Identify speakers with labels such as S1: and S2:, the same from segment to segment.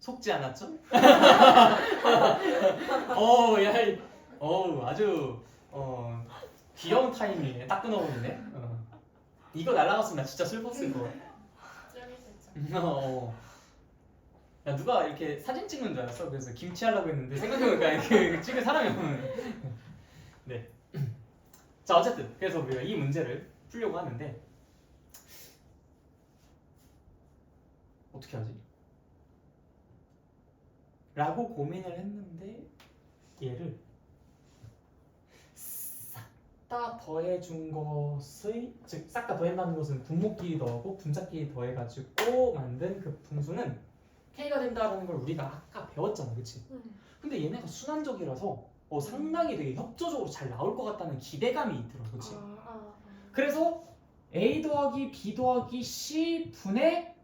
S1: 속지 않았죠? 아주 귀여운 타이밍에 딱 끊어버리네. 이거 날라갔으면 나 진짜 슬펐을 거. 야 누가 이렇게 사진 찍는 줄 알았어. 그래서 김치 하려고 했는데 생각해보니까 이렇게 찍을 사람이 없는. 네. 자 어쨌든 그래서 우리가 이 문제를 풀려고 하는데 어떻게 하지? 라고 고민을 했는데 얘를 싹 다 더해준 것의 즉 싹 다 더한다는 것은 분모끼리 더하고 분자끼리 더해가지고 만든 그 분수는 K가 된다라는 걸 우리가 아까 배웠잖아, 그치? 근데 얘네가 순환적이라서 상당히 되게 협조적으로 잘 나올 것 같다는 기대감이 들어, 그치? 그래서 A 더하기 B 더하기 C 분의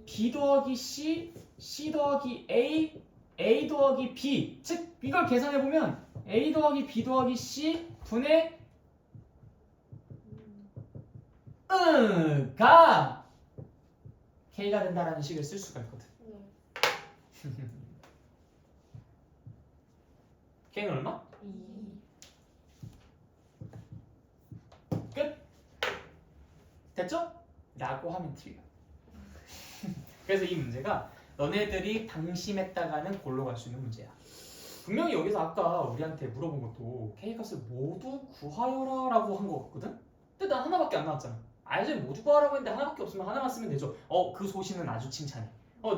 S1: B 더하기 C, C 더하기 A, A 더하기 B 즉 이걸 계산해보면 A 더하기 B 더하기 C 분의 가 K가 된다라는 식을 쓸 수가 있거든. K는 얼마?
S2: 2.
S1: 끝! 됐죠? 라고 하면 틀려. 그래서 이 문제가 너네들이 방심했다가는 골로 갈 수 있는 문제야. 분명히 여기서 아까 우리한테 물어본 것도 K값을 모두 구하여라 라고 한 거 같거든? 근데 난 하나밖에 안 나왔잖아. 알지? 모두 구하라고 했는데 하나밖에 없으면 하나만 쓰면 되죠. 그 소신은 아주 칭찬해.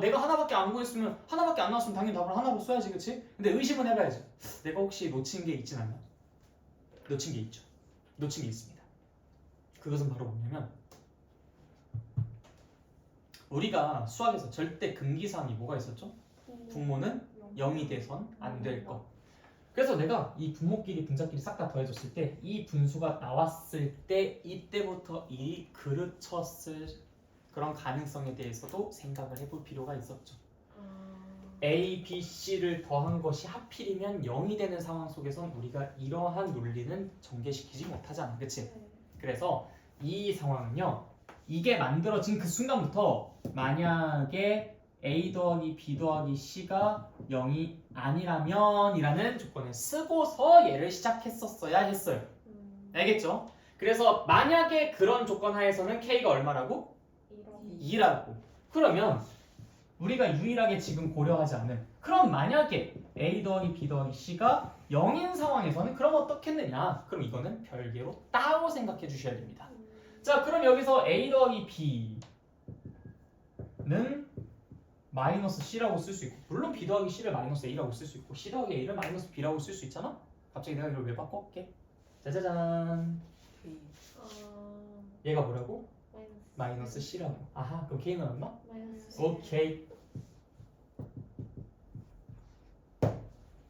S1: 내가 하나밖에 안 구했으면 하나밖에 안 나왔으면 당연히 답을 하나로 써야지, 그치? 근데 의심은 해봐야지. 내가 혹시 놓친 게 있진 않나? 놓친 게 있죠. 놓친 게 있습니다. 그것은 바로 뭐냐면 우리가 수학에서 절대 금기사항이 뭐가 있었죠? 분모는 0이 돼선 안 될 것. 그래서 내가 이 분모끼리 분자끼리 싹 다 더해줬을 때 이 분수가 나왔을 때 이때부터 이 그르쳤을 그런 가능성에 대해서도 생각을 해볼 필요가 있었죠. A, B, C를 더한 것이 하필이면 0이 되는 상황 속에선 우리가 이러한 논리는 전개시키지 못하잖아, 그치? 그래서 이 상황은요, 이게 만들어진 그 순간부터 만약에 A 더하기 B 더하기 C가 0이 아니라면 이라는 조건을 쓰고서 얘를 시작했었어야 했어요. 알겠죠? 그래서 만약에 그런 조건 하에서는 K가 얼마라고? 2라고. 그러면 우리가 유일하게 지금 고려하지 않은 그럼 만약에 A 더하기 B 더하기 C가 0인 상황에서는 그럼 어떻겠느냐? 그럼 이거는 별개로 따로 생각해 주셔야 됩니다. 자, 그럼 여기서 A 더하기 B는 마이너스 C라고 쓸 수 있고, 물론 B 더하기 C를 마이너스 A라고 쓸 수 있고, C 더하기 A를 마이너스 B라고 쓸 수 있잖아? 갑자기 내가 이걸 왜 바꿔볼게? 짜자잔. 얘가 뭐라고? 마이너스 C라고. 아하, 그럼 K는 얼마? 오케이.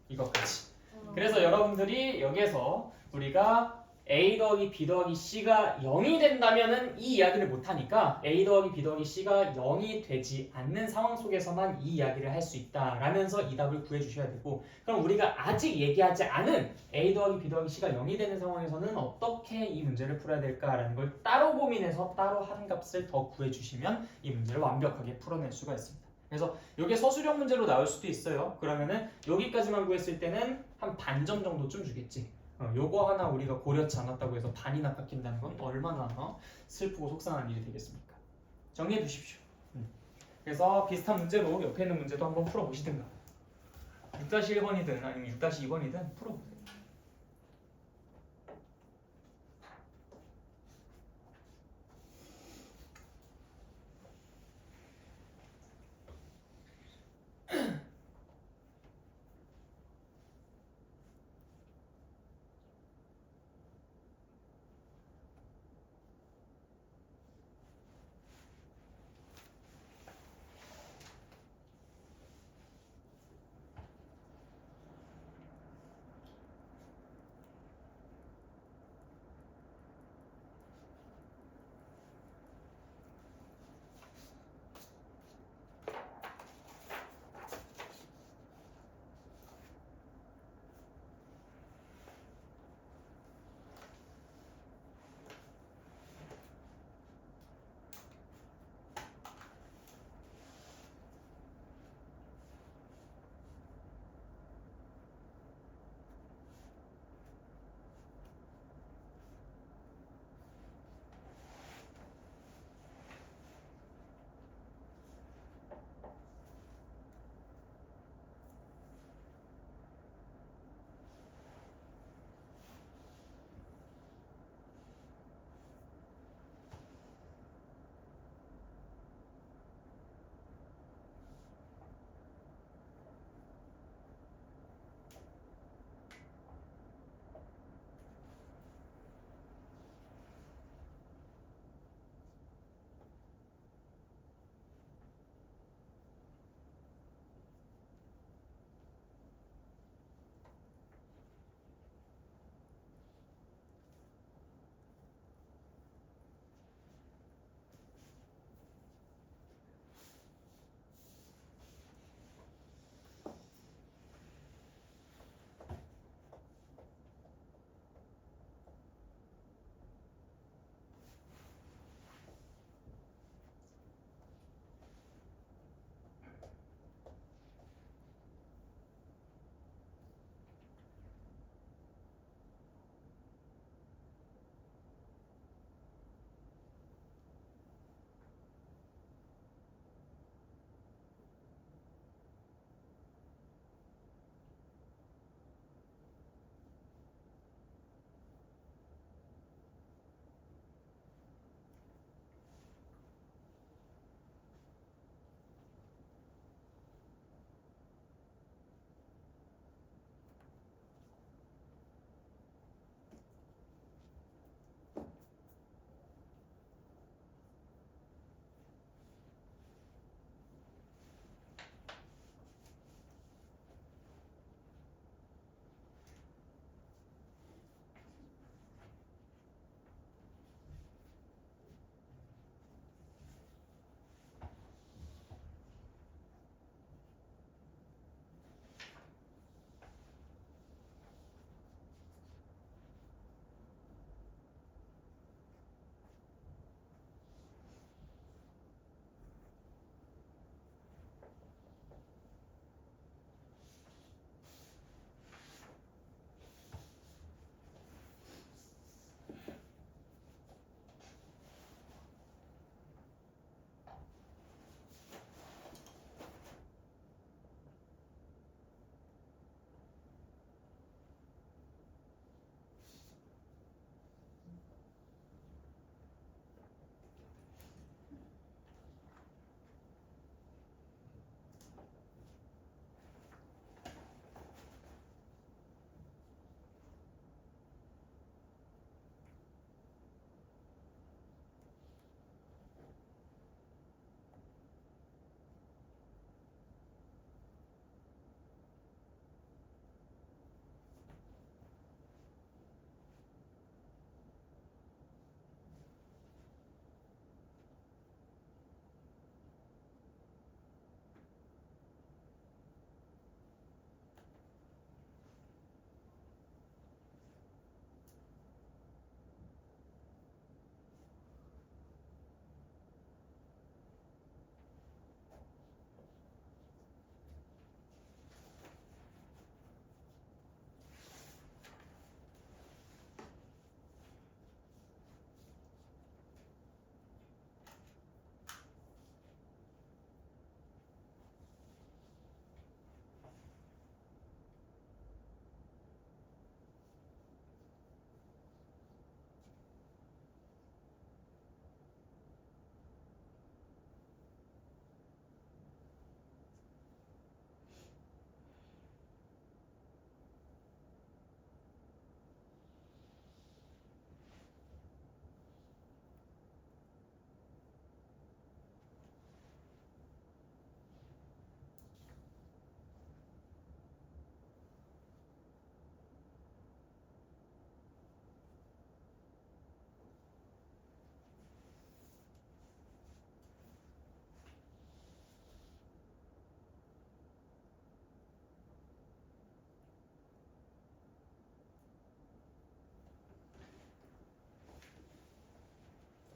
S1: 이것까지. 그래서 여러분들이 여기에서 우리가 A 더하기 B 더하기 C가 0이 된다면은 이 이야기를 못하니까 A 더하기 B 더하기 C가 0이 되지 않는 상황 속에서만 이 이야기를 할 수 있다라면서 이 답을 구해주셔야 되고, 그럼 우리가 아직 얘기하지 않은 A 더하기 B 더하기 C가 0이 되는 상황에서는 어떻게 이 문제를 풀어야 될까라는 걸 따로 고민해서 따로 한 값을 더 구해주시면 이 문제를 완벽하게 풀어낼 수가 있습니다. 그래서 이게 서술형 문제로 나올 수도 있어요. 그러면은 여기까지만 구했을 때는 한 반점 정도쯤 주겠지. 요거 하나 우리가 고려치 않았다고 해서 반이나 깎인다는 건 얼마나 슬프고 속상한 일이 되겠습니까? 정리해 두십시오. 그래서 비슷한 문제로 옆에 있는 문제도 한번 풀어보시든가 6-1번이든 아니면 6-2번이든 풀어보세요.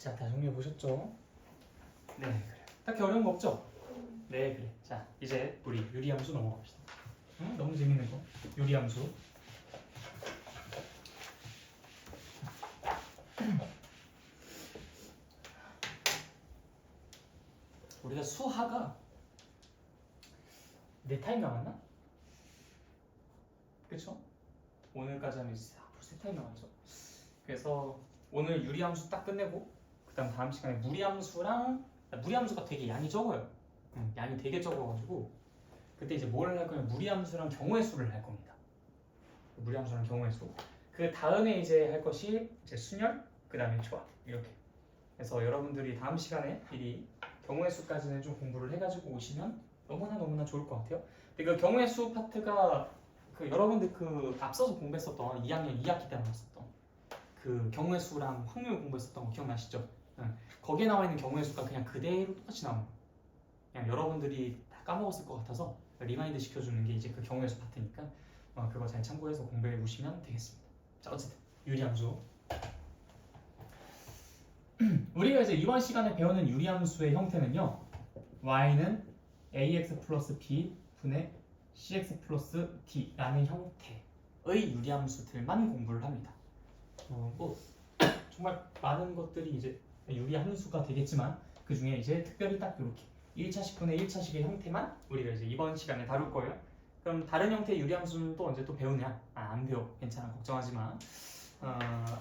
S1: 자, 다 정리해 보셨죠? 네, 그래. 딱히 어려운 거 없죠? 네, 그래. 자, 이제 우리 유리함수 넘어갑시다. 응? 너무 재밌는 거. 유리함수. 우리가 수하가 4타임 남았나? 그쵸? 오늘까지 하면 이제 벌써 3타임 남았죠. 그래서 오늘 유리함수 딱 끝내고 다음 시간에 무리함수가 되게 양이 적어요. 양이 되게 적어가지고 그때 이제 뭘 할 거냐면 무리함수랑 경우의 수를 할 겁니다. 무리함수랑 경우의 수. 그 다음에 이제 할 것이 이제 순열, 그 다음에 조합 이렇게. 그래서 여러분들이 다음 시간에 미리 경우의 수까지는 좀 공부를 해가지고 오시면 너무나 좋을 것 같아요. 근데 그 경우의 수 파트가 그 여러분들 그 앞서서 공부했었던 2학년 2학기 때 나왔었던 그 경우의 수랑 확률 공부했었던 거 기억나시죠? 거기에 나와 있는 경우의 수가 그냥 그대로 똑같이 나오는 거예요. 그냥 여러분들이 다 까먹었을 것 같아서 리마인드 시켜주는 게 이제 그 경우의 수 파트니까 그거 잘 참고해서 공부해 보시면 되겠습니다. 자, 어쨌든 유리함수. 우리가 이제 이번 시간에 배우는 유리함수의 형태는요, y는 ax 플러스 b 분의 cx 플러스 d라는 형태의 유리함수들만 공부를 합니다. 뭐 정말 많은 것들이 이제 유리함수가 되겠지만 그 중에 이제 특별히 딱 이렇게 1차식분의 1차식의 형태만 우리가 이제 이번 시간에 다룰 거예요. 그럼 다른 형태의 유리함수는 또 언제 또 배우냐? 안 배워. 괜찮아. 걱정하지 마.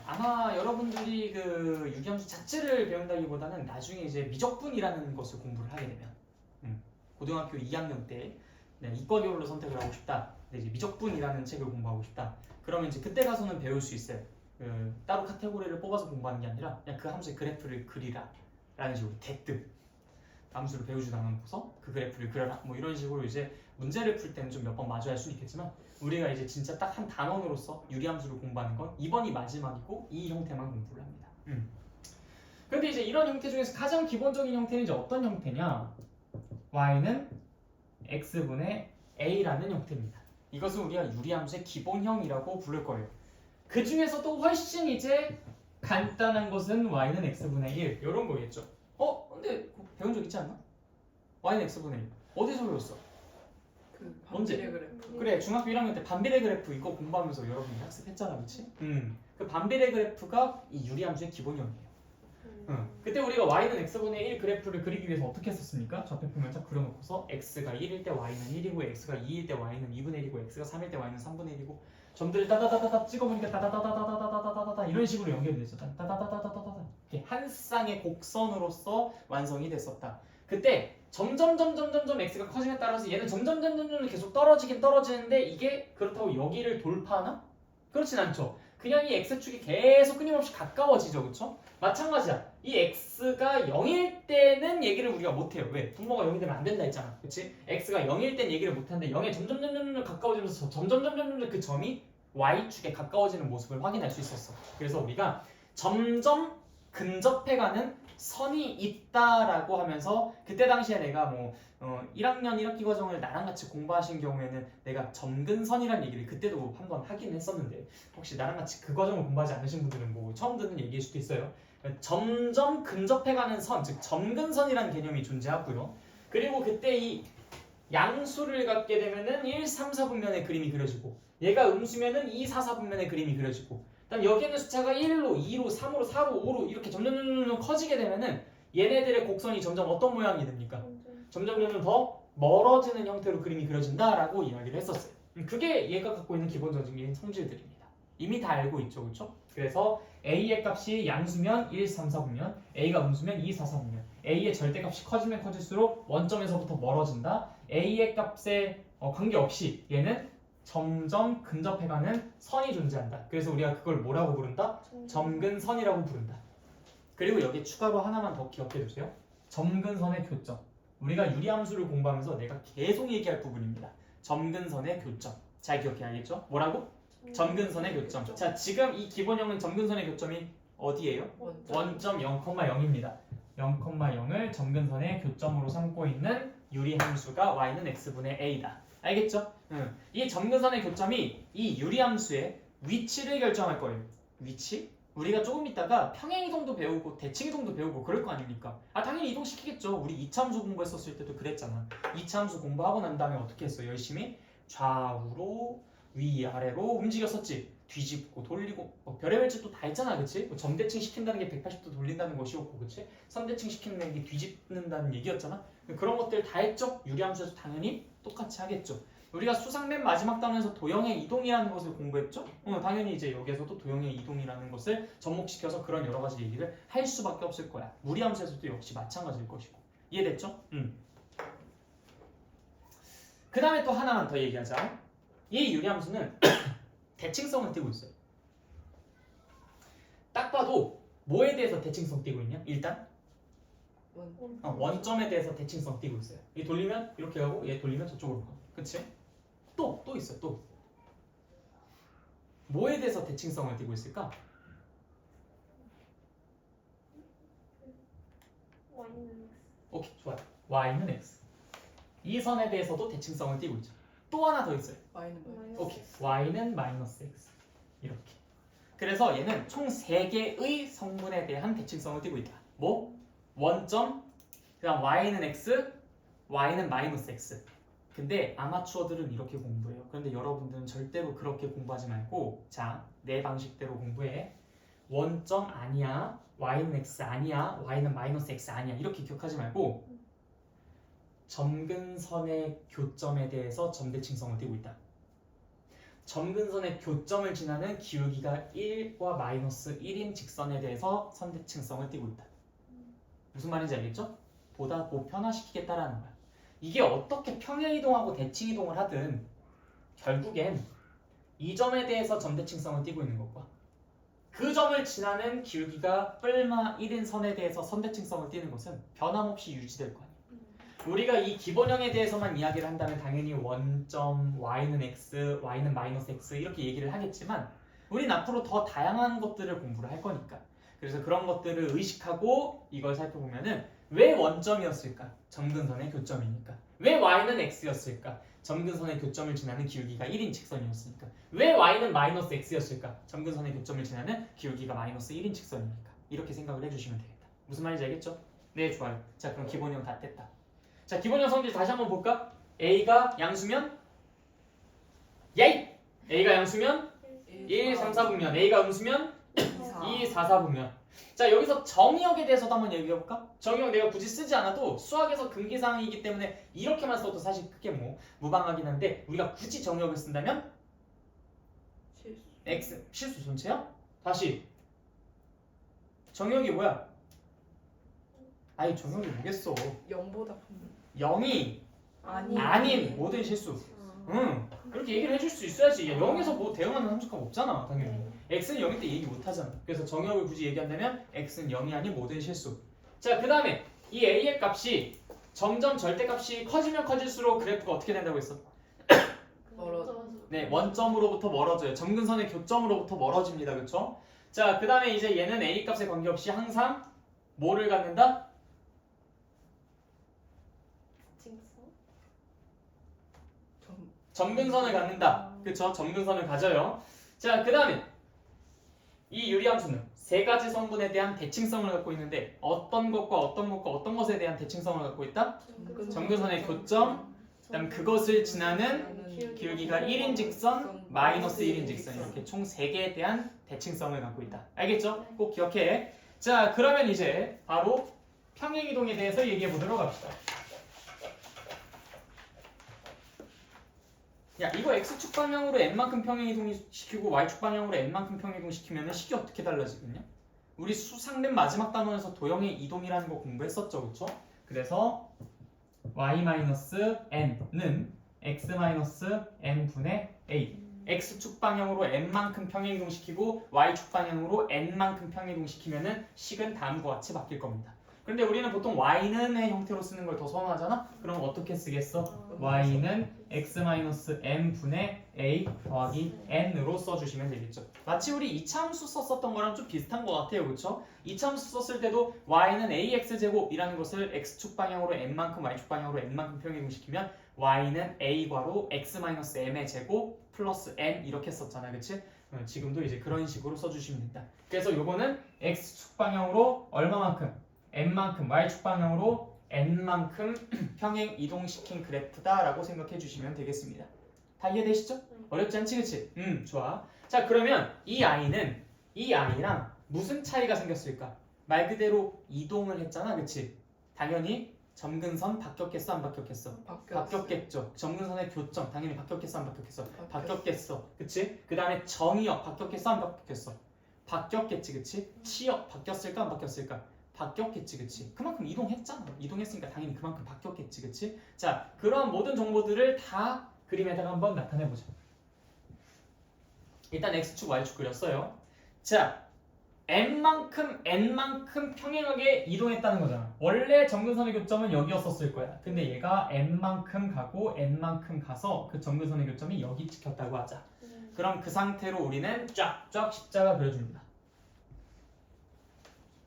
S1: 아마 여러분들이 그 유리함수 자체를 배운다기보다는 나중에 이제 미적분이라는 것을 공부를 하게 되면 고등학교 2학년 때 이과교로 선택을 하고 싶다. 근데 이제 미적분이라는 책을 공부하고 싶다. 그러면 이제 그때 가서는 배울 수 있어요. 따로 카테고리를 뽑아서 공부하는 게 아니라 그냥 그 함수의 그래프를 그리라 라는 식으로 대뜸 함수를 배우지도 않고서 그 그래프를 그려라 뭐 이런 식으로 이제 문제를 풀 때는 좀 몇 번 마주할 수는 있겠지만 우리가 이제 진짜 딱 한 단원으로서 유리함수를 공부하는 건 이번이 마지막이고 이 형태만 공부를 합니다. 그런데 이제 이런 형태 중에서 가장 기본적인 형태는 이제 어떤 형태냐? y는 x분의 a라는 형태입니다. 이것을 우리가 유리함수의 기본형이라고 부를 거예요. 그 중에서도 훨씬 이제 간단한 것은 y는 x분의 1 이런 거겠죠. 근데 배운 적 있지 않나? y는 x분의 1 어디서 배웠어?
S2: 그
S1: 언제?
S2: 반비례 그래프.
S1: 그래, 중학교 1학년 때 반비례 그래프 이거 공부하면서 여러분이 학습했잖아, 그렇지? 그 반비례 그래프가 이 유리함수의 기본형이에요. 그때 우리가 y는 x분의 1 그래프를 그리기 위해서 어떻게 했었습니까? 좌표표면 딱 그려놓고서 x가 1일 때 y는 1이고 x가 2일 때 y는 2분의 1이고 x가 3일 때 y는 3분의 1이고 점들을 따다다다다 찍어보니까 따다다다다다다다다다 이런 식으로 연결이 됐었다. 따다다다다다다 이렇게 한 쌍의 곡선으로서 완성이 됐었다. 그때 점점 x가 커짐에 따라서 얘는 점점 계속 떨어지긴 떨어지는데 이게 그렇다고 여기를 돌파하나? 그렇진 않죠. 그냥 이 x축이 계속 끊임없이 가까워지죠, 그렇죠? 마찬가지야. 이 x가 0일 때는 얘기를 우리가 못해요. 왜? 분모가 0이 되면 안 된다 했잖아, 그렇지? x가 0일 땐 얘기를 못하는데 0에 점점 가까워지면서 점점 그 점이 y축에 가까워지는 모습을 확인할 수 있었어. 그래서 우리가 점점 근접해가는 선이 있다라고 하면서 그때 당시에 내가 1학년 1학기 과정을 나랑 같이 공부하신 경우에는 내가 점근선이라는 얘기를 그때도 한번 하긴 했었는데 혹시 나랑 같이 그 과정을 공부하지 않으신 분들은 뭐 처음 듣는 얘기일 수도 있어요. 점점 근접해가는 선, 즉 점근선이라는 개념이 존재하고요. 그리고 그때 이 양수를 갖게 되면은 1, 3, 4분면의 그림이 그려지고 얘가 음수면은 2, 4, 4분면의 그림이 그려지고 그다음 여기 있는 숫자가 1로, 2로, 3으로, 4로, 5로 이렇게 점점 커지게 되면은 얘네들의 곡선이 점점 어떤 모양이 됩니까? 점점 더 멀어지는 형태로 그림이 그려진다라고 이야기를 했었어요. 그게 얘가 갖고 있는 기본적인 성질들입니다. 이미 다 알고 있죠, 그렇죠? 그래서 a의 값이 양수면 1, 3, 4분면, a가 음수면 2, 4, 4분면, a의 절대값이 커지면 커질수록 원점에서부터 멀어진다. a의 값에 관계없이 얘는 점점 근접해가는 선이 존재한다. 그래서 우리가 그걸 뭐라고 부른다? 점근선이라고 부른다. 그리고 여기 추가로 하나만 더 기억해주세요. 점근선의 교점. 우리가 유리함수를 공부하면서 내가 계속 얘기할 부분입니다. 점근선의 교점. 잘 기억해야겠죠? 뭐라고? 점근선의 교점. 자, 지금 이 기본형은 점근선의 교점이 어디예요? 원점 0,0입니다. 0,0을 점근선의 교점으로 삼고 있는 유리함수가 y는 x분의 a다. 알겠죠? 이 점근선의 교점이 이 유리함수의 위치를 결정할 거예요. 위치? 우리가 조금 있다가 평행이동도 배우고 대칭이동도 배우고 그럴 거 아닙니까? 당연히 이동시키겠죠. 우리 이차함수 공부했었을 때도 그랬잖아. 이차함수 공부하고 난 다음에 어떻게 했어? 열심히 좌우로 위아래로 움직였었지. 뒤집고 돌리고 별의별 짓도 다 했잖아. 그치? 점대칭 시킨다는 게 180도 돌린다는 것이었고 그치? 선대칭 시키는 게 뒤집는다는 얘기였잖아. 그런 것들 다 했죠. 유리함수에서 당연히 똑같이 하겠죠. 우리가 수상 맨 마지막 단원에서 도형의 이동이라는 것을 공부했죠? 당연히 이제 여기에서도 도형의 이동이라는 것을 접목시켜서 그런 여러 가지 얘기를 할 수밖에 없을 거야. 무리함수에서도 역시 마찬가지일 것이고. 이해됐죠? 그 다음에 또 하나만 더 얘기하자. 이 유리함수는 대칭성을 띠고 있어요. 딱 봐도 뭐에 대해서 대칭성 띠고 있냐? 일단 원점에 대해서 대칭성 띠고 있어요. 얘 돌리면 이렇게 가고 얘 돌리면 저쪽으로 가고. 그치? 또 있어. 또 뭐에 대해서 대칭성을 띠고 있을까? 오케이, 좋아요. y는 x. 이 선에 대해서도 대칭성을 띠고 있죠. 또 하나 더 있어요. 오케이, y는 마이너스 x. 이렇게. 그래서 얘는 총 3개의 성분에 대한 대칭성을 띠고 있다. 뭐? 원점, 그다음 y는 x, y는 마이너스 x. 근데 아마추어들은 이렇게 공부해요. 그런데 여러분들은 절대로 그렇게 공부하지 말고, 자, 내 방식대로 공부해. 원점 아니야, y는 x 아니야, y는 마이너스 x 아니야, 이렇게 기억하지 말고 점근선의 교점에 대해서 점대칭성을 띠고 있다. 점근선의 교점을 지나는 기울기가 1과 마이너스 1인 직선에 대해서 선대칭성을 띠고 있다. 무슨 말인지 알겠죠? 보다 보편화시키겠다라는 거야. 이게 어떻게 평행이동하고 대칭이동을 하든 결국엔 이 점에 대해서 점대칭성을 띠고 있는 것과 그 점을 지나는 기울기가 뿔마 1인 선에 대해서 선대칭성을 띠는 것은 변함없이 유지될 거 아니에요. 우리가 이 기본형에 대해서만 이야기를 한다면 당연히 원점, y는 x, y는 마이너스 x 이렇게 얘기를 하겠지만 우린 앞으로 더 다양한 것들을 공부를 할 거니까. 그래서 그런 것들을 의식하고 이걸 살펴보면은 왜 원점이었을까? 점근선의 교점이니까. 왜 y는 x였을까? 점근선의 교점을 지나는 기울기가 1인 직선이었으니까. 왜 y는 마이너스 x였을까? 점근선의 교점을 지나는 기울기가 마이너스 1인 직선이니까. 이렇게 생각을 해주시면 되겠다. 무슨 말인지 알겠죠? 네, 좋아요. 자, 그럼 기본형 다 뗐다. 자, 기본형 성질 다시 한번 볼까? A가 양수면 예이! A가 양수면 1, 3, 4분면 A가 음수면 2, 4, 4분면. 자, 여기서 정의역에 대해서도 한번 얘기해볼까? 정의역 내가 굳이 쓰지 않아도 수학에서 금기사항이기 때문에 이렇게만 써도 사실 크게 뭐 무방하긴 한데 우리가 굳이 정의역을 쓴다면 X 실수 전체야? 다시 정의역이 뭐야? 아니 정의역이 뭐겠어?
S2: 0보다
S1: 0이 아닌 모든 실수. 이렇게 얘기를 해줄 수 있어야지. 0에서 뭐 대응하는 함수값 없잖아 당연히. x는 0일 때 얘기 못하잖아. 그래서 정의역을 굳이 얘기한다면 x는 0이 아닌 모든 실수. 자, 그 다음에 이 a의 값이 점점 절대값이 커지면 커질수록 그래프가 어떻게 된다고 했어? 네, 원점으로부터 멀어져요. 점근선의 교점으로부터 멀어집니다. 그렇죠? 자, 그 다음에 이제 얘는 a 값에 관계없이 항상 뭐를 갖는다? 점근선을 갖는다. 그쵸? 점근선을 가져요. 자, 그 다음에 이 유리함수는 세 가지 성분에 대한 대칭성을 갖고 있는데 어떤 것과 어떤 것과 어떤 것에 대한 대칭성을 갖고 있다? 점근선의 교점, 그 다음 그것을 지나는 기울기가 1인 직선, 마이너스 1인 직선 이렇게 총 3개에 대한 대칭성을 갖고 있다. 알겠죠? 꼭 기억해. 자, 그러면 이제 바로 평행이동에 대해서 얘기해 보도록 합시다. 야, 이거 x축 방향으로 n만큼 평행이동 시키고 y축 방향으로 n만큼 평행이동 시키면 식이 어떻게 달라지겠냐? 우리 수상 맨 마지막 단원에서 도형의 이동이라는 거 공부했었죠, 그쵸? 그래서 y-n는 x-n분의 a x축 방향으로 n만큼 평행이동 시키고 y축 방향으로 n만큼 평행이동 시키면은 식은 다음과 같이 바뀔 겁니다. 근데 우리는 보통 y는의 형태로 쓰는 걸 더 선호하잖아? 그럼 어떻게 쓰겠어? y는 x-n분의 a 더하기 n으로 써주시면 되겠죠. 마치 우리 이차함수 썼었던 거랑 좀 비슷한 것 같아요. 그렇죠? 이차함수 썼을 때도 y는 ax제곱이라는 것을 x축 방향으로 n만큼 y축 방향으로 n만큼 평행시키면 y는 a괄호 x-m의 제곱 플러스 n 이렇게 썼잖아. 그치? 지금도 이제 그런 식으로 써주시면 된다. 그래서 요거는 x축 방향으로 얼마만큼? n만큼, y축 방향으로 n만큼 평행 이동시킨 그래프다라고 생각해 주시면 되겠습니다. 다 이해되시죠? 어렵지 않지, 그치? 좋아. 자, 그러면 이 아이는 이 아이랑 무슨 차이가 생겼을까? 말 그대로 이동을 했잖아, 그치? 당연히 점근선 바뀌었겠어, 안 바뀌었겠어? 바뀌었겠죠. 점근선의 교점 당연히 바뀌었겠어, 안 바뀌었겠어? 바뀌었겠어, 그치? 그 다음에 정의역 바뀌었겠어, 안 바뀌었겠어? 바뀌었겠지, 그치? 치역 바뀌었을까, 안 바뀌었을까? 바뀌었겠지, 그치? 그만큼 이동했잖아. 이동했으니까 당연히 그만큼 바뀌었겠지, 그치? 자, 그런 모든 정보들을 다 그림에다가 한번 나타내보자. 일단 x축, y축 그렸어요. 자, n만큼 평행하게 이동했다는 거잖아. 원래 점근선의 교점은 여기였었을 거야. 근데 얘가 n만큼 가고 n만큼 가서 그 점근선의 교점이 여기 찍혔다고 하자. 그럼 그 상태로 우리는 쫙쫙 십자가 그려줍니다.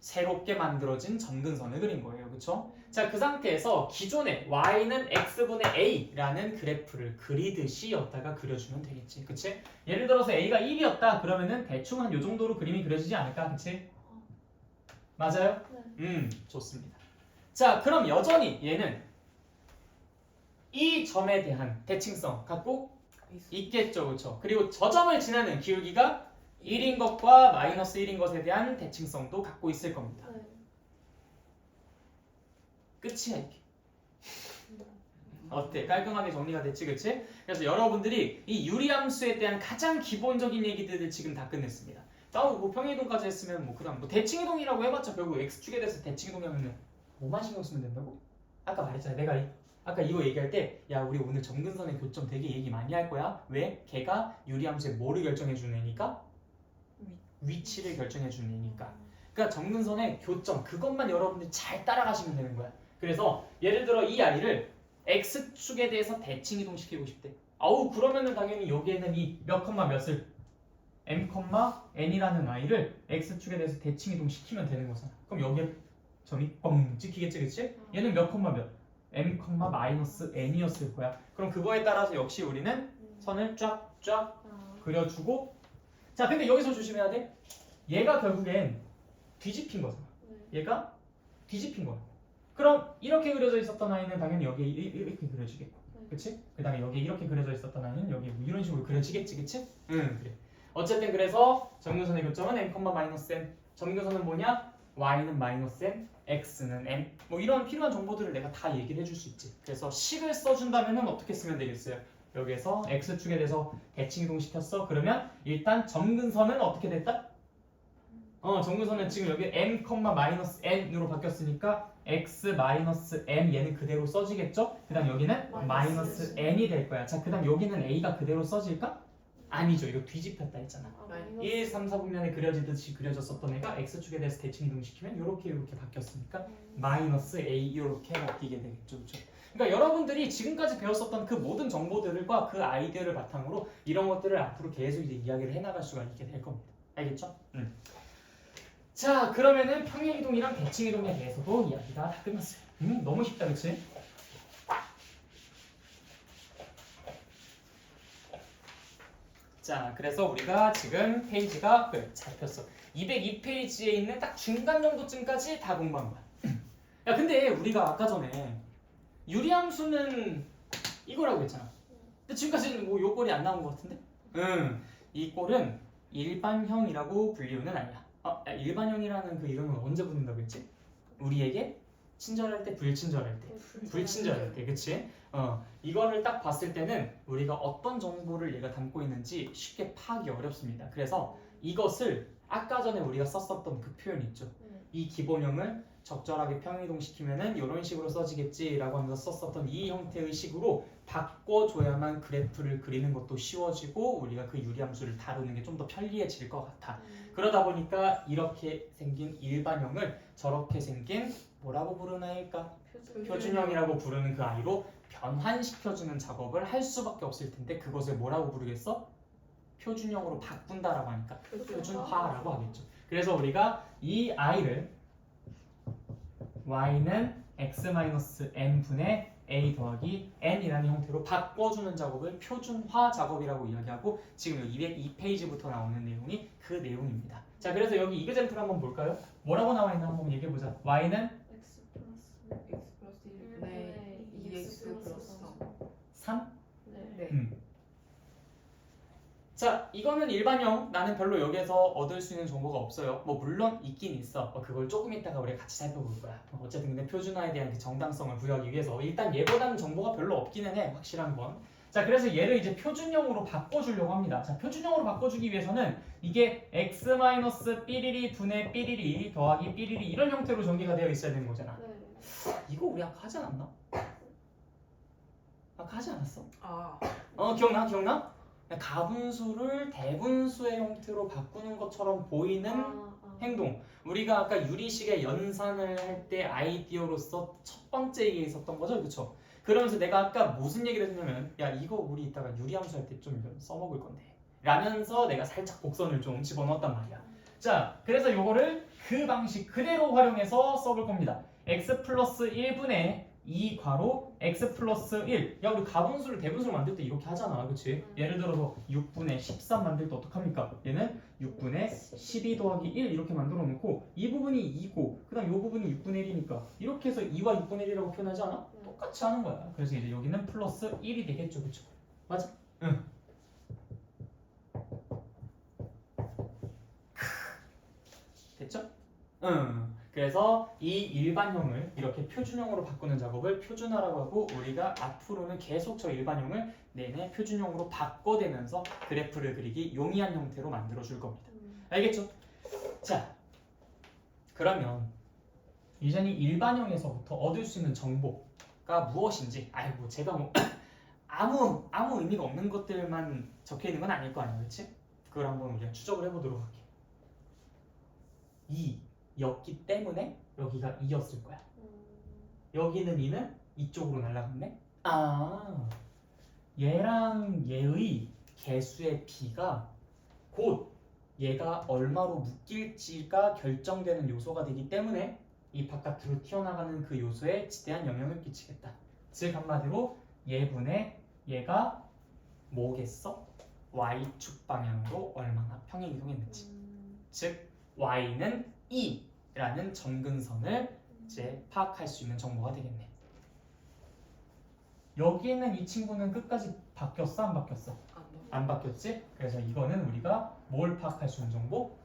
S1: 새롭게 만들어진 점근선을 그린 거예요. 그쵸? 자, 그 상태에서 기존에 y는 x분의 a라는 그래프를 그리듯이 여기다가 그려주면 되겠지. 그치? 예를 들어서 a가 1이었다 그러면은 대충 한 요 정도로 그림이 그려지지 않을까? 그치? 맞아요? 좋습니다. 자, 그럼 여전히 얘는 이 점에 대한 대칭성 갖고 있겠죠. 그쵸? 그리고 저 점을 지나는 기울기가 1인 것과 마이너스 1인 것에 대한 대칭성도 갖고 있을 겁니다. 끝이야 이게. 어때? 깔끔하게 정리가 됐지, 그치? 그래서 여러분들이 이 유리함수에 대한 가장 기본적인 얘기들을 지금 다 끝냈습니다. 뭐 평행이동까지 했으면 뭐 그다음 뭐 대칭이동이라고 해봤자 결국 x축에 대해서 대칭이동하면은 뭐만 신경 쓰면 된다고? 아까 말했잖아. 내가 아까 이거 얘기할 때 야 우리 오늘 점근선의 교점 되게 얘기 많이 할 거야. 왜? 걔가 유리함수의 뭐를 결정해 주는 애니까? 위치를 결정해 주는 애니까. 그러니까 점근선의 교점 그것만 여러분들이 잘 따라가시면 되는 거야. 그래서 예를 들어 이 아이를 x축에 대해서 대칭 이동시키고 싶대. 아우 그러면은 당연히 여기에는 이 몇 컴마 몇을 m, n이라는 아이를 x축에 대해서 대칭 이동시키면 되는 거잖아. 그럼 여기에 점이 뻥 찍히겠지, 그치? 얘는 몇 컴마 몇? m, 마이너스 n이었을 거야. 그럼 그거에 따라서 역시 우리는 선을 쫙쫙 그려주고. 자, 근데 여기서 조심해야 돼. 얘가 결국엔 뒤집힌 거잖아. 얘가 뒤집힌 거야. 그럼 이렇게 그려져 있었던 아이는 당연히 여기에 이렇게 그려지겠고, 그치? 그 다음에 여기에 이렇게 그려져 있었던 아이는 여기 뭐 이런 식으로 그려지겠지, 그치? 그래. 어쨌든 그래서 점근선의 교점은 m, 마이너스 n. 점근선은 뭐냐? y는 마이너스 n, x는 n. 뭐 이런 필요한 정보들을 내가 다 얘기를 해줄 수 있지. 그래서 식을 써준다면은 어떻게 쓰면 되겠어요? 여기에서 x축에 대해서 대칭 이동시켰어. 그러면 일단 점근선은 어떻게 됐다? 점근선은 지금 여기 m, 마이너스 n으로 바뀌었으니까 x 마이너스 n 얘는 그대로 써지겠죠? 그 다음 여기는 마이너스 n이 될 거야. 자, 그 다음 여기는 a가 그대로 써질까? 아니죠. 이거 뒤집혔다 했잖아. 1, 3, 4분면에 그려지듯이 그려졌었던 애가 x축에 대해서 대칭 이동시키면 이렇게 바뀌었으니까 마이너스 a 이렇게 바뀌게 되겠죠. 그렇죠? 그러니까 여러분들이 지금까지 배웠었던 그 모든 정보들과 그 아이디어를 바탕으로 이런 것들을 앞으로 계속 이제 이야기를 해나갈 수가 있게 될 겁니다. 알겠죠? 자, 그러면은 평행이동이랑 대칭이동에 대해서도 이야기가 다 끝났어요. 너무 쉽다, 그치? 자, 그래서 우리가 지금 페이지가 잡혔어. 202페이지에 있는 딱 중간 정도쯤까지 다 공부한 거야. 야, 근데 우리가 아까 전에 유리함수는 이거라고 했잖아. 근데 지금까지는 뭐 요 꼴이 안 나온 것 같은데? 이 꼴은 일반형이라고 불리우는 아니야. 일반형이라는 그 이름은 언제 붙는다고 했지? 우리에게 친절할 때, 불친절할 때. 불친절할 때, 그치? 이거를 딱 봤을 때는 우리가 어떤 정보를 얘가 담고 있는지 쉽게 파악이 어렵습니다. 그래서 이것을 아까 전에 우리가 썼었던 그 표현 있죠? 이 기본형을 적절하게 평행이동시키면은 이런 식으로 써지겠지라고 하면서 썼었던 이 형태의 식으로 바꿔줘야만 그래프를 그리는 것도 쉬워지고 우리가 그 유리함수를 다루는 게 좀 더 편리해질 것 같아. 그러다 보니까 이렇게 생긴 일반형을 저렇게 생긴 뭐라고 부르는 아이일까? 표준형이라고 부르는 그 아이로 변환시켜주는 작업을 할 수밖에 없을 텐데 그것을 뭐라고 부르겠어? 표준형으로 바꾼다라고 하니까 표준화라고 하겠죠. 그래서 우리가 이 아이를 y는 x-n분의 a 더하기 n이라는 형태로 바꿔주는 작업을 표준화 작업이라고 이야기하고 지금 여기 202페이지부터 나오는 내용이 그 내용입니다. 자, 그래서 여기 이그젬플 한번 볼까요? 뭐라고 나와 있나 한번 얘기해보자. y는
S2: x 플러스 1
S3: 네, 2x 플러스
S1: 3?
S2: 네.
S1: 자, 이거는 일반형. 나는 별로 여기에서 얻을 수 있는 정보가 없어요. 뭐 물론 있긴 있어. 그걸 조금 이따가 우리가 같이 살펴볼 거야. 어쨌든 근데 표준화에 대한 그 정당성을 부여하기 위해서 일단 얘보다는 정보가 별로 없기는 해. 확실한 건. 자, 그래서 얘를 이제 표준형으로 바꿔주려고 합니다. 자, 표준형으로 바꿔주기 위해서는 이게 x-삐리리 분의 삐리리 더하기 삐리리 이런 형태로 전개가 되어 있어야 되는 거잖아. 이거 우리 아까 하지 않았나? 아까 하지 않았어? 기억나? 가분수를 대분수의 형태로 바꾸는 것처럼 보이는 행동. 우리가 아까 유리식의 연산을 할 때 아이디어로서 첫 번째 얘기에 있었던 거죠, 그렇죠? 그러면서 내가 아까 무슨 얘기를 했냐면, 야 이거 우리 이따가 유리함수 할 때 좀 써먹을 건데 라면서 내가 살짝 곡선을 좀 집어넣었단 말이야. 자, 그래서 요거를 그 방식 그대로 활용해서 써볼 겁니다. x 플러스 1분의 2 괄호 x 플러스 1. 야, 우리 가분수를 대분수로 만들 때 이렇게 하잖아, 그치? 예를 들어서 6분의 13 만들 때 어떡합니까? 얘는 6분의 12 더하기 1 이렇게 만들어 놓고 이 부분이 2고 그 다음 이 부분이 6분의 1이니까 이렇게 해서 2와 6분의 1이라고 표현하지 않아? 똑같이 하는 거야. 그래서 이제 여기는 플러스 1이 되겠죠, 그쵸? 맞아? 응. 됐죠? 응. 그래서 이 일반형을 이렇게 표준형으로 바꾸는 작업을 표준화라고 하고 우리가 앞으로는 계속 저 일반형을 내내 표준형으로 바꿔대면서 그래프를 그리기 용이한 형태로 만들어 줄 겁니다. 알겠죠? 자, 그러면 이제는 일반형에서부터 얻을 수 있는 정보가 무엇인지 제가 뭐 아무 의미가 없는 것들만 적혀 있는 건 아닐 거 아니야, 그렇지? 그걸 한번 우리가 추적을 해보도록 할게. 2였기 때문에 여기가 2였을 거야. 여기는 2는 이쪽으로 날아갔네. 얘랑 얘의 개수의 비가 곧 얘가 얼마로 묶일지가 결정되는 요소가 되기 때문에 이 바깥으로 튀어나가는 그 요소에 지대한 영향을 끼치겠다. 즉 한마디로 얘분의 얘가 뭐겠어? y축 방향으로 얼마나 평행 이동했는지. 즉 y는 2라는 점근선을 이제 파악할 수 있는 정보가 되겠네. 여기는 이 친구는 끝까지 바뀌었어? 안 바뀌었어? 안 바뀌었지? 그래서 이거는 우리가 뭘 파악할 수 있는 정보?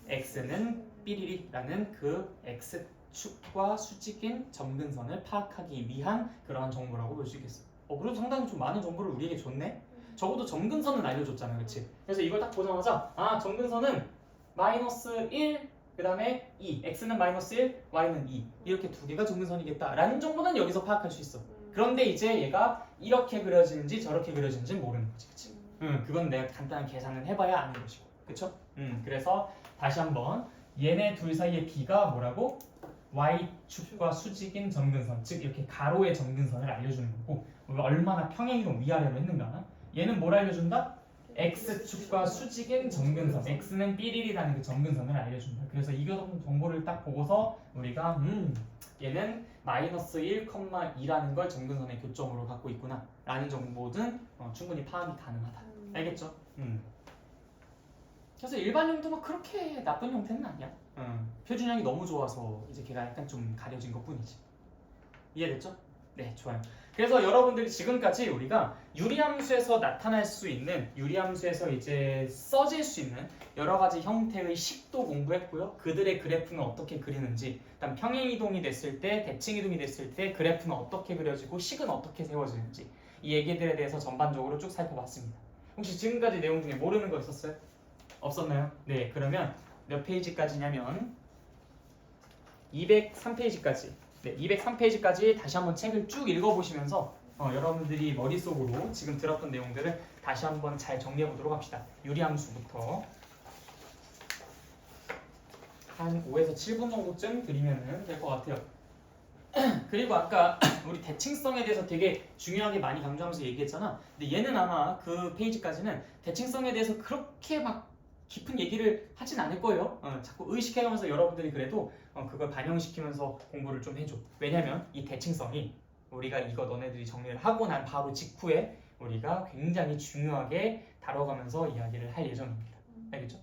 S1: x는 삐리리라는 그 x축과 수직인 점근선을 파악하기 위한 그러한 정보라고 볼 수 있겠어. 그래도 상당히 좀 많은 정보를 우리에게 줬네? 적어도 점근선은 알려줬잖아, 그치? 그래서 이걸 딱 보자마자 점근선은 마이너스 1, 그 다음에 2, x는 마이너스 1, y는 2 이렇게 두 개가 점근선이겠다 라는 정보는 여기서 파악할 수 있어. 그런데 이제 얘가 이렇게 그려지는지 저렇게 그려지는지 모르는 거지, 그치? 그건 내가 간단한 계산을 해봐야 아는 것이고, 그쵸? 그래서 다시 한번 얘네 둘 사이의 비가 뭐라고? y축과 수직인 점근선, 즉 이렇게 가로의 점근선을 알려주는 거고 얼마나 평행이동 위아래로 했는가. 얘는 뭘 알려준다? x축과 수직인 점근선, x는 삐리리라는 그 점근선을 알려준다. 그래서 이 정보를 딱 보고서 우리가 얘는 마이너스 1,2라는 걸 점근선의 교점으로 갖고 있구나 라는 정보는 충분히 파악이 가능하다. 알겠죠? 그래서 일반형도 막 그렇게 나쁜 형태는 아니야. 표준형이 너무 좋아서 이제 걔가 약간 좀 가려진 것 뿐이지. 이해됐죠? 네, 좋아요. 그래서 여러분들이 지금까지 우리가 유리함수에서 나타날 수 있는, 유리함수에서 이제 써질 수 있는 여러 가지 형태의 식도 공부했고요. 그들의 그래프는 어떻게 그리는지, 그다음 평행이동이 됐을 때, 대칭이동이 됐을 때 그래프는 어떻게 그려지고 식은 어떻게 세워지는지 이 얘기들에 대해서 전반적으로 쭉 살펴봤습니다. 혹시 지금까지 내용 중에 모르는 거 있었어요? 없었나요? 네, 그러면 몇 페이지까지냐면 203페이지까지. 네, 203페이지까지 다시 한번 책을 쭉 읽어보시면서 여러분들이 머릿속으로 지금 들었던 내용들을 다시 한번 잘 정리해보도록 합시다. 유리함수부터 한 5에서 7분 정도쯤 드리면 될 것 같아요. 그리고 아까 우리 대칭성에 대해서 되게 중요하게 많이 강조하면서 얘기했잖아. 근데 얘는 아마 그 페이지까지는 대칭성에 대해서 그렇게 막 깊은 얘기를 하진 않을 거예요. 자꾸 의식해가면서 여러분들이 그래도 그걸 반영시키면서 공부를 좀 해줘. 왜냐면 이 대칭성이 우리가 이거 너네들이 정리를 하고 난 바로 직후에 우리가 굉장히 중요하게 다뤄가면서 이야기를 할 예정입니다. 알겠죠?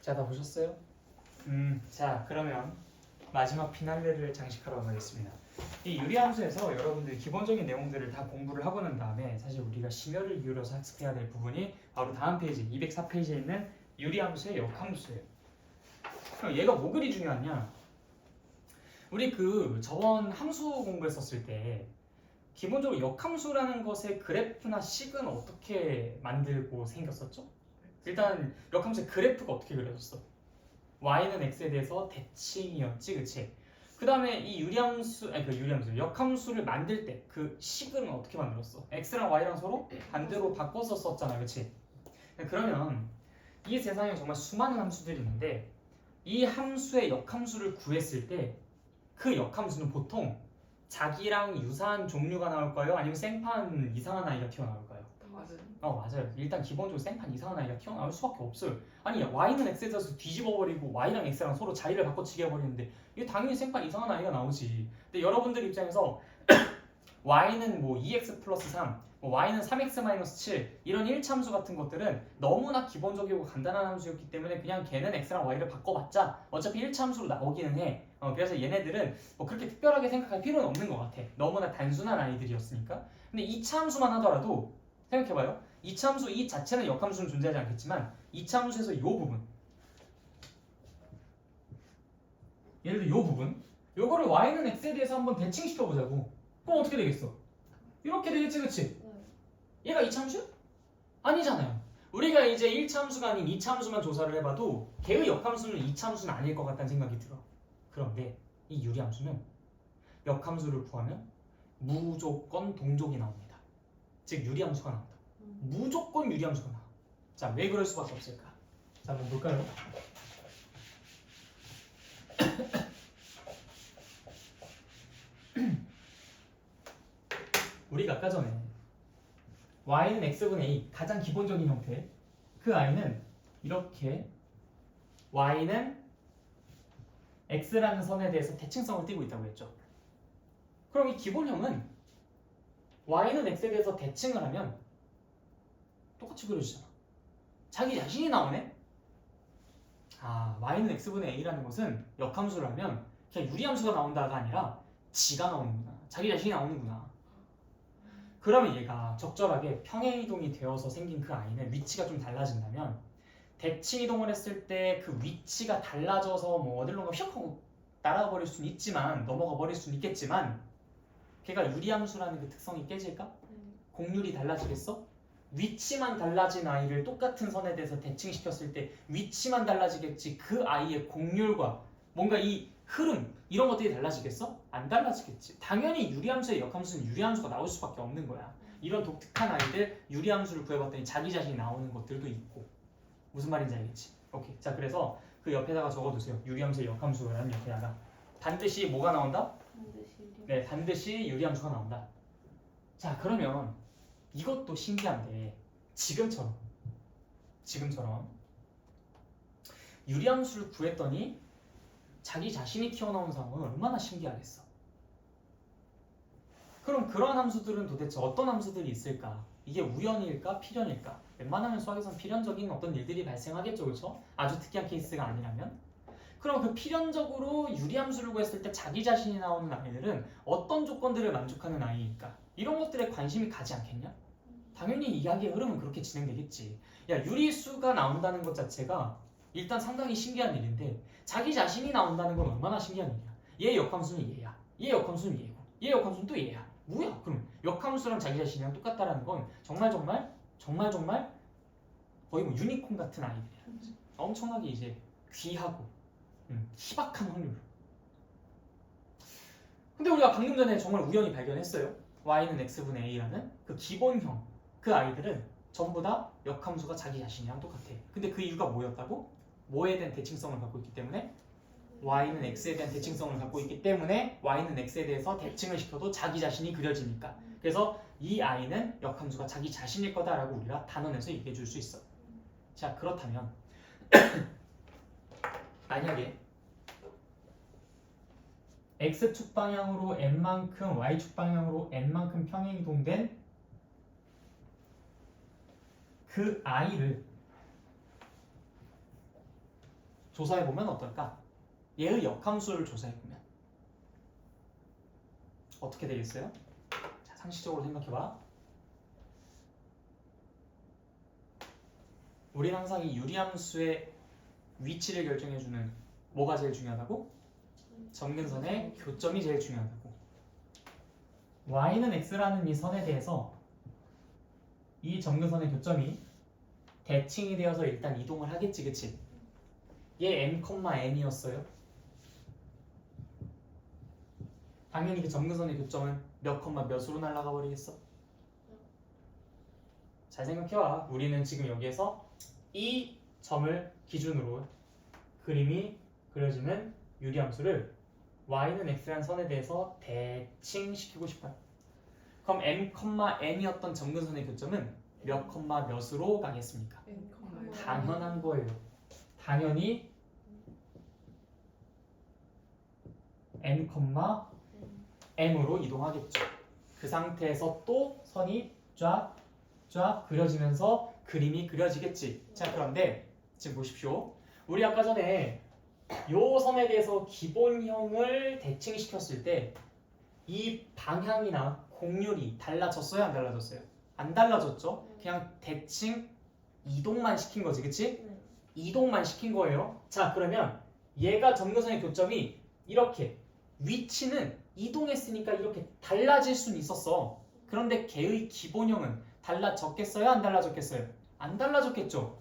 S1: 자, 다 보셨어요? 자, 그러면 마지막 피날레를 장식하러 가겠습니다. 이 유리함수에서 여러분들이 기본적인 내용들을 다 공부를 하고 난 다음에 사실 우리가 심혈을 기울여서 학습해야 될 부분이 바로 다음 페이지 204페이지에 있는 유리함수의 역함수예요. 그럼 얘가 뭐 그리 중요하냐? 우리 그 저번 함수 공부했었을 때 기본적으로 역함수라는 것의 그래프나 식은 어떻게 만들고 생겼었죠? 일단 역함수의 그래프가 어떻게 그려졌어? y는 x에 대해서 대칭이었지, 그치? 그 다음에 이 역함수를 만들 때 그 식은 어떻게 만들었어? x랑 y랑 서로 반대로 바꿔서 썼잖아, 그치? 그러면 이 세상에 정말 수많은 함수들이 있는데 이 함수의 역함수를 구했을 때 그 역함수는 보통 자기랑 유사한 종류가 나올까요? 아니면 생판 이상한 아이가 튀어나올까요? 맞아요. 일단 기본적으로 생판 이상한 아이가 튀어나올 수밖에 없어요. 아니 y는 x에 대해서 뒤집어버리고 y랑 x랑 서로 자리를 바꿔치기 해버리는데 이게 당연히 생판 이상한 아이가 나오지. 근데 여러분들 입장에서 y는 뭐 2x 플러스 3, 뭐 y는 3x 마이너스 7 이런 1차함수 같은 것들은 너무나 기본적이고 간단한 함수였기 때문에 그냥 걔는 x랑 y를 바꿔봤자 어차피 1차함수로 나오기는 해. 그래서 얘네들은 뭐 그렇게 특별하게 생각할 필요는 없는 것 같아. 너무나 단순한 아이들이었으니까. 근데 2차함수만 하더라도 생각해봐요. 2차함수 이 자체는 역함수는 존재하지 않겠지만 2차함수에서 이 부분 예를 들어 이 부분 요거를 y는 x에 대해서 한번 대칭시켜보자고. 그럼 어떻게 되겠어? 이렇게 되겠지, 그치? 얘가 2차함수? 아니잖아요. 우리가 이제 1차함수가 아닌 2차함수만 조사를 해봐도 걔의 역함수는 2차함수는 아닐 것 같다는 생각이 들어. 그런데 이 유리함수는 역함수를 구하면 무조건 동족이 나옵니다. 즉 유리함수가 나온다. 무조건 유리함수가 나와. 자, 왜 그럴 수밖에 없을까? 자, 한번 볼까요? 우리가 아까 전에 y는 x분의 a 가장 기본적인 형태 그 i는 이렇게 y는 x라는 선에 대해서 대칭성을 띠고 있다고 했죠. 그럼 이 기본형은 y는 x에 대해서 대칭을 하면 똑같이 그려지잖아. 자기 자신이 나오네? y는 x분의 a라는 것은 역함수를 하면 그냥 유리함수가 나온다가 아니라 지가 나오는구나. 자기 자신이 나오는구나. 그러면 얘가 적절하게 평행이동이 되어서 생긴 그 i는 위치가 좀 달라진다면 대칭이동을 했을 때 그 위치가 달라져서 뭐 어딜론가 휙 하고 날아가 버릴 수는 있지만 넘어가 버릴 수는 있겠지만 걔가 유리함수라는 그 특성이 깨질까? 곡률이 달라지겠어? 위치만 달라진 i를 똑같은 선에 대해서 대칭시켰을 때 위치만 달라지겠지 그 i의 곡률과 뭔가 이 흐름 이런 것들이 달라지겠어? 안 달라지겠지. 당연히 유리함수의 역함수는 유리함수가 나올 수밖에 없는 거야. 이런 독특한 아이들 유리함수를 구해봤더니 자기 자신이 나오는 것들도 있고. 무슨 말인지 알겠지? 오케이. 자, 그래서 그 옆에다가 적어두세요. 유리함수의 역함수라는 옆에다가 반드시 뭐가 나온다? 네, 반드시 유리함수가 나온다. 자, 그러면 이것도 신기한데 지금처럼 유리함수를 구했더니 자기 자신이 튀어나온 상황은 얼마나 신기하겠어. 그럼 그런 함수들은 도대체 어떤 함수들이 있을까? 이게 우연일까? 필연일까? 웬만하면 수학에서는 필연적인 어떤 일들이 발생하겠죠, 그렇죠? 아주 특이한 케이스가 아니라면. 그럼 그 필연적으로 유리함수를 구했을 때 자기 자신이 나오는 아이들은 어떤 조건들을 만족하는 아이일까? 이런 것들에 관심이 가지 않겠냐? 당연히 이야기의 흐름은 그렇게 진행되겠지. 야, 유리수가 나온다는 것 자체가 일단 상당히 신기한 일인데 자기 자신이 나온다는 건 얼마나 신기한 일이야. 얘의 역함수는 얘야. 얘의 역함수는 얘고. 얘의 역함수는 또 얘야. 뭐야? 그럼 역함수랑 자기 자신이랑 똑같다라는 건 정말 거의 뭐 유니콘 같은 아이들이야. 엄청나게 이제 귀하고 희박한 확률. 근데 우리가 방금 전에 정말 우연히 발견했어요. y는 x분의 a라는 그 기본형 그 아이들은 전부 다 역함수가 자기 자신이랑 똑같아. 근데 그 이유가 뭐였다고? 뭐에 대한 대칭성을 갖고 있기 때문에 y는 x에 대한 대칭성을 갖고 있기 때문에 y는 x에 대해서 대칭을 시켜도 자기 자신이 그려지니까. 그래서 이 i는 역함수가 자기 자신일 거다라고 우리가 단언해서 얘기해 줄 수 있어. 자, 그렇다면 만약에 x축 방향으로 n만큼 y축 방향으로 n만큼 평행이동된 그 i를 조사해보면 어떨까? 얘의 역함수를 조사해보면 어떻게 되겠어요? 자, 상식적으로 생각해봐. 우리는 항상 이 유리함수의 위치를 결정해주는 뭐가 제일 중요하다고? 점근선의 교점이 제일 중요하다고. y는 x라는 이 선에 대해서 이 점근선의 교점이 대칭이 되어서 일단 이동을 하겠지, 그치? 얘 n,n이었어요. 당연히 그 점근선의 교점은 몇 컴마 몇으로 날아가 버리겠어? 잘 생각해봐. 우리는 지금 여기에서 이 점을 기준으로 그림이 그려지는 유리함수를 y는 x라는 선에 대해서 대칭시키고 싶어요. 그럼 m,n이었던 점근선의 교점은 몇 컴마 몇으로 가겠습니까? 당연한 거예요. 당연히 n, m으로 이동하겠죠. 그 상태에서 또 선이 쫙 그려지면서 그림이 그려지겠지. 자, 그런데 지금 보십시오. 우리 아까 전에 요 선에 대해서 기본형을 대칭시켰을 때 이 방향이나 곡률이 달라졌어요? 안 달라졌어요? 안 달라졌죠? 그냥 대칭 이동만 시킨 거지, 그치? 이동만 시킨 거예요. 자, 그러면 얘가 점근선의 교점이 이렇게 위치는 이동했으니까 이렇게 달라질 수는 있었어. 그런데 걔의 기본형은 달라졌겠어요? 안 달라졌겠어요? 안 달라졌겠죠?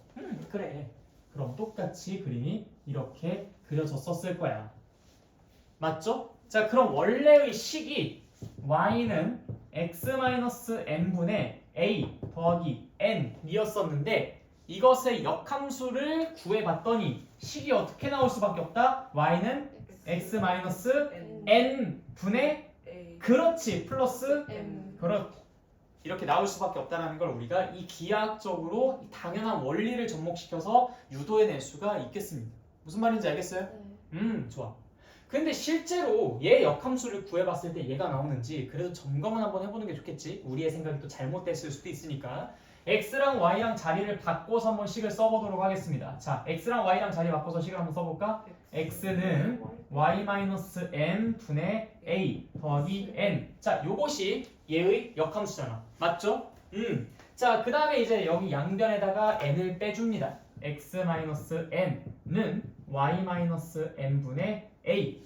S1: 그래. 그럼 똑같이 그림이 이렇게 그려졌었을 거야. 맞죠? 자, 그럼 원래의 식이 y는 x-n분의 a 더하기 n이었었는데 이것의 역함수를 구해봤더니 식이 어떻게 나올 수밖에 없다? y는 x-n분의 그렇지 플러스 이렇게 나올 수밖에 없다는 걸 우리가 이 기하학적으로 당연한 원리를 접목시켜서 유도해낼 수가 있겠습니다. 무슨 말인지 알겠어요? 좋아. 근데 실제로 얘 역함수를 구해봤을 때 얘가 나오는지 그래도 점검은 한번 해보는 게 좋겠지. 우리의 생각이 또 잘못됐을 수도 있으니까. x랑 y랑 자리를 바꿔서 한번 식을 써보도록 하겠습니다. 자, x랑 y랑 자리 바꿔서 식을 한번 써볼까? x는 y-n분의 a 더하기 n. 자, 요것이 얘의 역함수잖아. 맞죠? 자, 그 다음에 이제 여기 양변에다가 n을 빼줍니다. x-n은 y-n분의 a.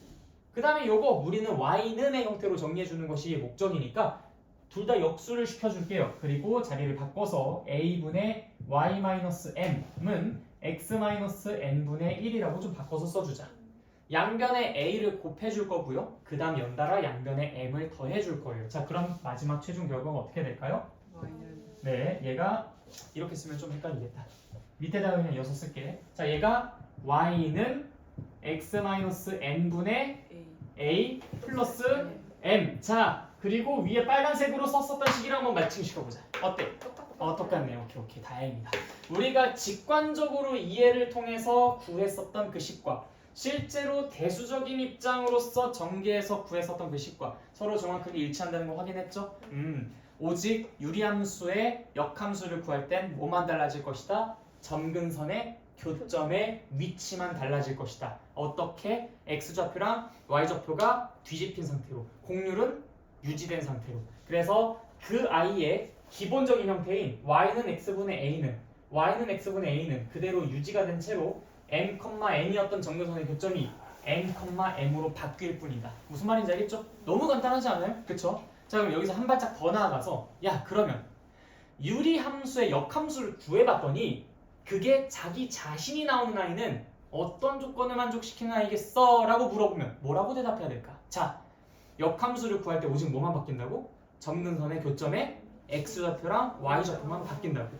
S1: 그 다음에 요거 우리는 y는의 형태로 정리해주는 것이 목적이니까 둘 다 역수를 시켜줄게요. 그리고 자리를 바꿔서 a분의 y-n은 x-n분의 1이라고 좀 바꿔서 써주자. 양변에 a를 곱해줄 거고요. 그 다음 연달아 양변에 m을 더해줄 거예요. 자, 그럼 마지막 최종 결과가 어떻게 될까요? 네, 얘가 이렇게 쓰면 좀 헷갈리겠다. 밑에다가 그냥 6 쓸게. 자, 얘가 y는 x-n분의 a 플러스 m. 자, 그리고 위에 빨간색으로 썼었던 식이랑 한번 매칭시켜보자. 어때? 똑같네. 오케이. 다행이다. 우리가 직관적으로 이해를 통해서 구했었던 그 식과 실제로 대수적인 입장으로서 전개해서 구했었던 그 식과 서로 정확하게 일치한다는 거 확인했죠? 오직 유리함수의 역함수를 구할 땐 뭐만 달라질 것이다? 점근선의 교점의 위치만 달라질 것이다. 어떻게? x좌표랑 y좌표가 뒤집힌 상태로, 곡률은 유지된 상태로. 그래서 그 i의 기본적인 형태인 y는 x분의 a는 그대로 유지가 된 채로 m, n이었던 점근선의 교점이 n, m으로 바뀔 뿐이다. 무슨 말인지 알겠죠? 너무 간단하지 않아요? 그쵸? 자, 그럼 여기서 한 발짝 더 나아가서 야, 그러면 유리함수의 역함수를 구해봤더니 그게 자기 자신이 나오는 아이는 어떤 조건을 만족시키는 아이겠어? 라고 물어보면 뭐라고 대답해야 될까? 자, 역함수를 구할 때 오직 뭐만 바뀐다고? 점근선의 교점에 x좌표랑 y좌표만 바뀐다고.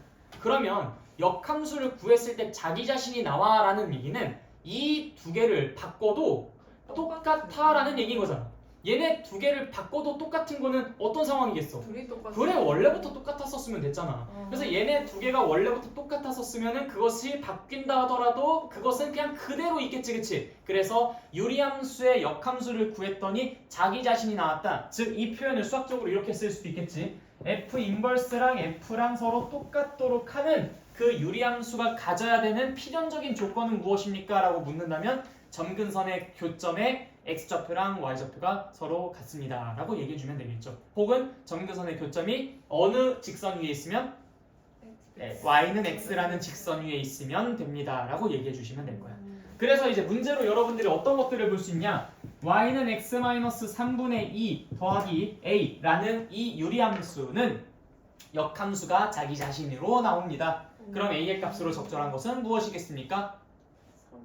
S1: 그러면 역함수를 구했을 때 자기 자신이 나와 라는 얘기는 이 두 개를 바꿔도 똑같아 라는 얘기인 거잖아. 얘네 두 개를 바꿔도 똑같은 거는 어떤 상황이겠어?
S2: 둘이 똑같아.
S1: 그래, 원래부터 똑같았었으면 됐잖아. 그래서 얘네 두 개가 원래부터 똑같았었으면 그것이 바뀐다 하더라도 그것은 그냥 그대로 있겠지, 그치? 그래서 유리함수의 역함수를 구했더니 자기 자신이 나왔다. 즉 이 표현을 수학적으로 이렇게 쓸 수도 있겠지. F 인버스랑 F랑 서로 똑같도록 하는 그 유리함수가 가져야 되는 필연적인 조건은 무엇입니까? 라고 묻는다면 점근선의 교점에 x좌표랑 y좌표가 서로 같습니다 라고 얘기해 주면 되겠죠. 혹은 점근선의 교점이 어느 직선 위에 있으면 y는 x라는 직선 위에 있으면 됩니다 라고 얘기해 주시면 될 거야. 그래서 이제 문제로 여러분들이 어떤 것들을 볼 수 있냐, y는 x-3분의 2 더하기 a라는 이 유리함수는 역함수가 자기 자신으로 나옵니다. 그럼 a의 값으로 적절한 것은 무엇이겠습니까?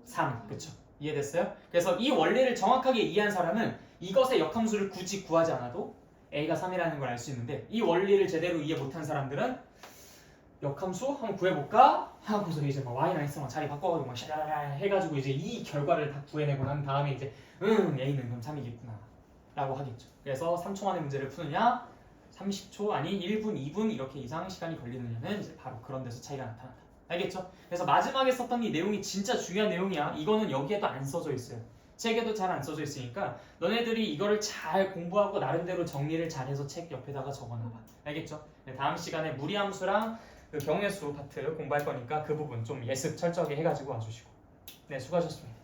S1: 3. 그쵸? 이해됐어요? 그래서 이 원리를 정확하게 이해한 사람은 이것의 역함수를 굳이 구하지 않아도 a가 3이라는 걸 알 수 있는데, 이 원리를 제대로 이해 못한 사람들은 역함수 한번 구해볼까? 하고서 이제 막 y랑 x랑 자리 바꿔가지고 막 샤라라 해가지고 이제 이 결과를 다 구해내고 난 다음에 이제 a는 그럼 3이겠구나 라고 하겠죠. 그래서 3초 만에 문제를 푸느냐 30초 아니 1분 2분 이렇게 이상 시간이 걸리느냐는 이제 바로 그런 데서 차이가 나타난다. 알겠죠? 그래서 마지막에 썼던 이 내용이 진짜 중요한 내용이야. 이거는 여기에도 안 써져 있어요. 책에도 잘 안 써져 있으니까 너네들이 이거를 잘 공부하고 나름대로 정리를 잘해서 책 옆에다가 적어놔봐. 알겠죠? 네, 다음 시간에 무리함수랑 그 경우의 수 파트 공부할 거니까 그 부분 좀 예습 철저하게 해가지고 와주시고. 네, 수고하셨습니다.